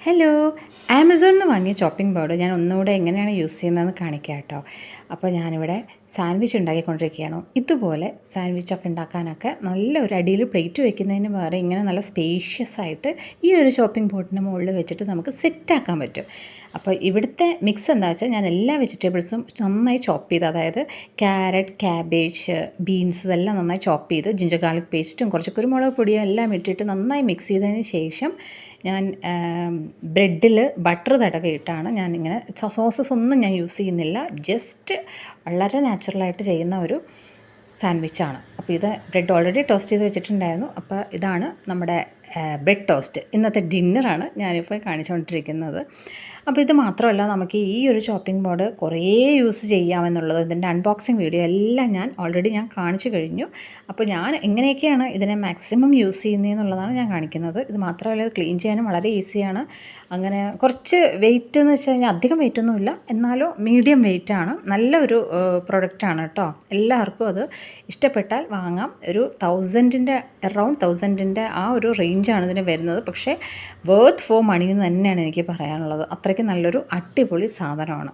Hello, ആമസോണിൽ നിന്ന് വാങ്ങിയ ചോപ്പിംഗ് ബോർഡ് ഞാൻ ഒന്നുകൂടെ എങ്ങനെയാണ് യൂസ് ചെയ്യുന്നതെന്ന് കാണിക്കാം കേട്ടോ. അപ്പോൾ ഞാനിവിടെ സാൻഡ്വിച്ച് ഉണ്ടാക്കിക്കൊണ്ടിരിക്കുകയാണ്. ഇതുപോലെ സാൻഡ്വിച്ചൊക്കെ ഉണ്ടാക്കാനൊക്കെ നല്ല ഒരു അടിയിൽ പ്ലേറ്റ് വെക്കുന്നതിന് പകരം ഇങ്ങനെ നല്ല സ്പേഷ്യസ് ആയിട്ട് ഈ ഒരു ചോപ്പിംഗ് ബോർഡിൻ്റെ മുകളിൽ വെച്ചിട്ട് നമുക്ക് സെറ്റാക്കാൻ പറ്റും. അപ്പോൾ ഇവിടുത്തെ മിക്സ് എന്താ വെച്ചാൽ ഞാൻ എല്ലാ വെജിറ്റബിൾസും നന്നായി ചോപ്പ് ചെയ്ത്, അതായത് ക്യാരറ്റ്, ക്യാബേജ്, ബീൻസ് ഇതെല്ലാം നന്നായി ചോപ്പ് ചെയ്ത് ജിഞ്ചർ ഗാർലിക് പേസ്റ്റും കുറച്ച് കുരുമുളക് പൊടിയും എല്ലാം ഇട്ടിട്ട് നന്നായി മിക്സ് ചെയ്തതിന് ശേഷം ഞാൻ ബ്രെഡിൽ ബട്ടർ തടവിയിട്ടാണ് ഞാനിങ്ങനെ സോസസ് ഒന്നും ഞാൻ യൂസ് ചെയ്യുന്നില്ല. ജസ്റ്റ് വളരെ നാച്ചുറലായിട്ട് ചെയ്യുന്ന ഒരു സാൻഡ്വിച്ചാണ്. അപ്പോൾ ഇത് ബ്രെഡ് ഓൾറെഡി ടോസ്റ്റ് ചെയ്ത് വെച്ചിട്ടുണ്ടായിരുന്നു. അപ്പോൾ ഇതാണ് നമ്മുടെ ബ്രെഡ് ടോസ്റ്റ്. ഇന്നത്തെ ഡിന്നറാണ് ഞാനിപ്പോൾ കാണിച്ചുകൊണ്ടിരിക്കുന്നത്. അപ്പോൾ ഇത് മാത്രമല്ല, നമുക്ക് ഈ ഒരു ചോപ്പിംഗ് ബോർഡ് കുറേ യൂസ് ചെയ്യാമെന്നുള്ളത്, ഇതിൻ്റെ അൺബോക്സിങ് വീഡിയോ എല്ലാം ഞാൻ കാണിച്ചു കഴിഞ്ഞു. അപ്പോൾ ഞാൻ എങ്ങനെയൊക്കെയാണ് ഇതിനെ മാക്സിമം യൂസ് ചെയ്യുന്നതെന്നുള്ളതാണ് ഞാൻ കാണിക്കുന്നത്. ഇത് മാത്രമല്ല, ഇത് ക്ലീൻ ചെയ്യാനും വളരെ ഈസിയാണ്. അങ്ങനെ കുറച്ച് വെയിറ്റ് എന്ന് വെച്ച് കഴിഞ്ഞാൽ അധികം വെയിറ്റൊന്നുമില്ല, എന്നാലും മീഡിയം വെയിറ്റാണ്. നല്ലൊരു പ്രൊഡക്റ്റാണ് കേട്ടോ. എല്ലാവർക്കും അത് ഇഷ്ടപ്പെട്ടാൽ വാങ്ങാം. ഒരു 1000-ൻ്റെ അറൗണ്ട് 1000-ൻ്റെ ആ ഒരു റേഞ്ചാണ് ഇതിന് വരുന്നത്. പക്ഷേ വർത്ത് ഫോർ മണി എന്ന് തന്നെയാണ് എനിക്ക് പറയാനുള്ളത്. അത്രയ്ക്ക് നല്ലൊരു അടിപൊളി സാധനമാണ്.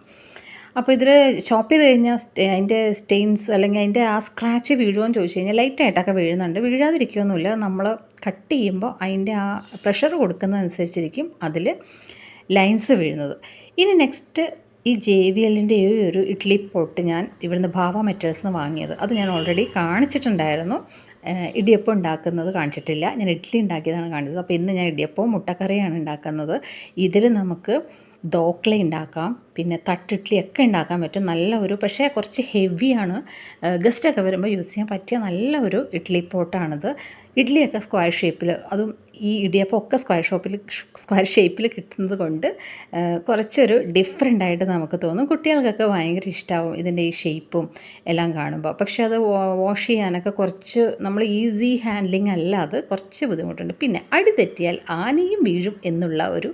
അപ്പോൾ ഇതിൽ ചോപ്പ് ചെയ്ത് കഴിഞ്ഞാൽ അതിൻ്റെ സ്റ്റെയിൻസ് അല്ലെങ്കിൽ അതിൻ്റെ ആ സ്ക്രാച്ച് വീഴുമെന്ന് ചോദിച്ചു കഴിഞ്ഞാൽ ലൈറ്റായിട്ടൊക്കെ വീഴുന്നുണ്ട്. വീഴാതിരിക്കുകയൊന്നുമില്ല. നമ്മൾ കട്ട് ചെയ്യുമ്പോൾ അതിൻ്റെ ആ പ്രഷർ കൊടുക്കുന്നതനുസരിച്ചിരിക്കും അതിൽ ലൈൻസ് വീഴുന്നത്. ഇനി നെക്സ്റ്റ് ഈ JVLൻ്റെ ഈ ഒരു ഇഡ്ഡലി പോട്ട് ഞാൻ ഇവിടുന്ന് ഭാവ മെറ്റൽസ് നിന്ന് വാങ്ങിയത്. അത് ഞാൻ ഓൾറെഡി കാണിച്ചിട്ടുണ്ടായിരുന്നു. ഇടിയപ്പം ഉണ്ടാക്കുന്നത് കാണിച്ചിട്ടില്ല. ഞാൻ ഇഡ്ഡലി ഉണ്ടാക്കിയതാണ് കാണിച്ചത്. അപ്പോൾ ഇന്ന് ഞാൻ ഇടിയപ്പവും മുട്ടക്കറിയാണ് ഉണ്ടാക്കുന്നത്. ഇതിൽ നമുക്ക് ദോക്ല ഉണ്ടാക്കാം, പിന്നെ തട്ടിഡ്ഡലി ഒക്കെ ഉണ്ടാക്കാൻ പറ്റും. നല്ല ഒരു, പക്ഷേ കുറച്ച് ഹെവിയാണ്. ഗസ്റ്റൊക്കെ വരുമ്പോൾ യൂസ് ചെയ്യാൻ പറ്റിയ നല്ല ഒരു ഇഡ്ഡലി പോട്ടാണിത്. ഇഡ്ഡലിയൊക്കെ സ്ക്വയർ ഷേപ്പിൽ, അതും ഈ ഇടിയപ്പം ഒക്കെ സ്ക്വയർ ഷേപ്പിൽ കിട്ടുന്നത് കൊണ്ട് കുറച്ചൊരു ഡിഫറെൻ്റായിട്ട് നമുക്ക് തോന്നും. കുട്ടികൾക്കൊക്കെ ഭയങ്കര ഇഷ്ടമാവും ഇതിൻ്റെ ഈ ഷേപ്പും എല്ലാം കാണുമ്പോൾ. പക്ഷേ അത് വാഷ് ചെയ്യാനൊക്കെ കുറച്ച് നമ്മൾ ഈസി ഹാൻഡ്ലിങ് അല്ല, അത് കുറച്ച് ബുദ്ധിമുട്ടുണ്ട്. പിന്നെ അടി തെറ്റിയാൽ ആനയും വീഴും എന്നുള്ള ഒരു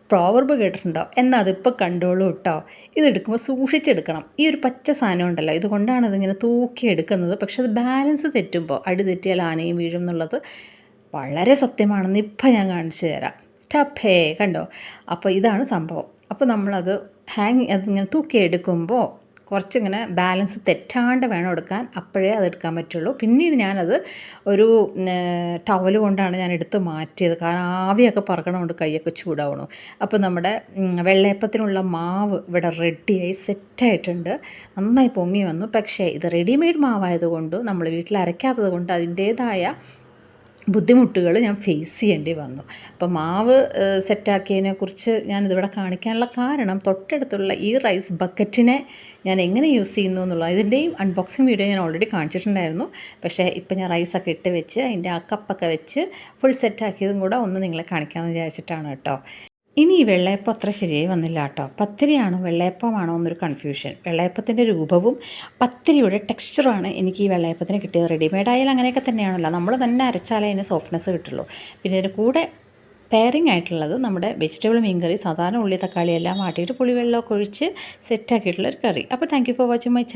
പ്രോവർബ് കേട്ടിട്ടുണ്ടോ? എന്നാൽ അതിപ്പോൾ കണ്ടോളൂ കേട്ടോ. ഇതെടുക്കുമ്പോൾ സൂക്ഷിച്ചെടുക്കണം. ഈ ഒരു പച്ച സാധനം ഉണ്ടല്ലോ, ഇതുകൊണ്ടാണ് ഇതിങ്ങനെ തൂക്കിയെടുക്കുന്നത്. പക്ഷെ അത് ബാലൻസ് തെറ്റുമ്പോൾ അടി തെറ്റിയാൽ ആനയും വീഴും എന്നുള്ളത് വളരെ സത്യമാണെന്ന് ഇപ്പം ഞാൻ കാണിച്ചു തരാം. ടപ്പേ, കണ്ടോ? അപ്പോൾ ഇതാണ് സംഭവം. അപ്പോൾ നമ്മളത് അതിങ്ങനെ തൂക്കിയെടുക്കുമ്പോൾ കുറച്ചിങ്ങനെ ബാലൻസ് തെറ്റാണ്ട് വേണം എടുക്കാൻ, അപ്പോഴേ അത് എടുക്കാൻ പറ്റുള്ളൂ. പിന്നീട് ഞാനത് ഒരു ടവൽ കൊണ്ടാണ് ഞാൻ എടുത്ത് മാറ്റിയത്. കാരണം ആവിയൊക്കെ പറക്കണമുണ്ട്, കൈയൊക്കെ ചൂടാവണം. അപ്പോൾ നമ്മുടെ വെള്ളയപ്പത്തിനുള്ള മാവ് ഇവിടെ റെഡിയായി സെറ്റായിട്ടുണ്ട്. നന്നായി പൊങ്ങി വന്നു. പക്ഷേ ഇത് റെഡിമെയ്ഡ് മാവായതുകൊണ്ട്, നമ്മൾ വീട്ടിൽ അരയ്ക്കാത്തത് കൊണ്ട് അതിൻ്റേതായ ബുദ്ധിമുട്ടുകൾ ഞാൻ ഫേസ് ചെയ്യേണ്ടി വന്നു. അപ്പോൾ മാവ് സെറ്റാക്കിയതിനെക്കുറിച്ച് ഞാനിതിവിടെ കാണിക്കാനുള്ള കാരണം, തൊട്ടടുത്തുള്ള ഈ റൈസ് ബക്കറ്റിനെ ഞാൻ എങ്ങനെ യൂസ് ചെയ്യുന്നു എന്നുള്ളത്, ഇതിൻ്റെയും അൺബോക്സിങ് വീഡിയോ ഞാൻ ഓൾറെഡി കാണിച്ചിട്ടുണ്ടായിരുന്നു. പക്ഷേ ഇപ്പം ഞാൻ റൈസൊക്കെ ഇട്ട് വെച്ച് അതിൻ്റെ ആ കപ്പൊക്കെ വെച്ച് ഫുൾ സെറ്റാക്കിയതും കൂടെ ഒന്ന് നിങ്ങളെ കാണിക്കാമെന്ന് വിചാരിച്ചിട്ടാണ് കേട്ടോ. ഇനി ഈ വെള്ളയപ്പം അത്ര ശരിയായി വന്നില്ല കേട്ടോ. പത്തിരിയാണോ വെള്ളയപ്പമാണോ എന്നൊരു കൺഫ്യൂഷൻ. വെള്ളയപ്പത്തിൻ്റെ രൂപവും പത്തിരിയുടെ ടെക്സ്ചറുമാണ് എനിക്ക് ഈ വെള്ളയപ്പത്തിന് കിട്ടിയത്. റെഡിമെയ്ഡ് ആയാലും അങ്ങനെയൊക്കെ തന്നെയാണല്ലോ, നമ്മൾ തന്നെ അരച്ചാലേ അതിന് സോഫ്റ്റ്നെസ് കിട്ടുള്ളൂ. പിന്നെ ഇതിന് കൂടെ പെയറിംഗ് ആയിട്ടുള്ളത് നമ്മുടെ വെജിറ്റബിൾ മീൻ കറി, സാധാരണ ഉള്ളി തക്കാളി എല്ലാം വാട്ടിയിട്ട് പുളിവെള്ളമൊക്കെ ഒഴിച്ച് സെറ്റാക്കിയിട്ടുള്ളൊരു കറി. അപ്പോൾ thank you for watching my channel.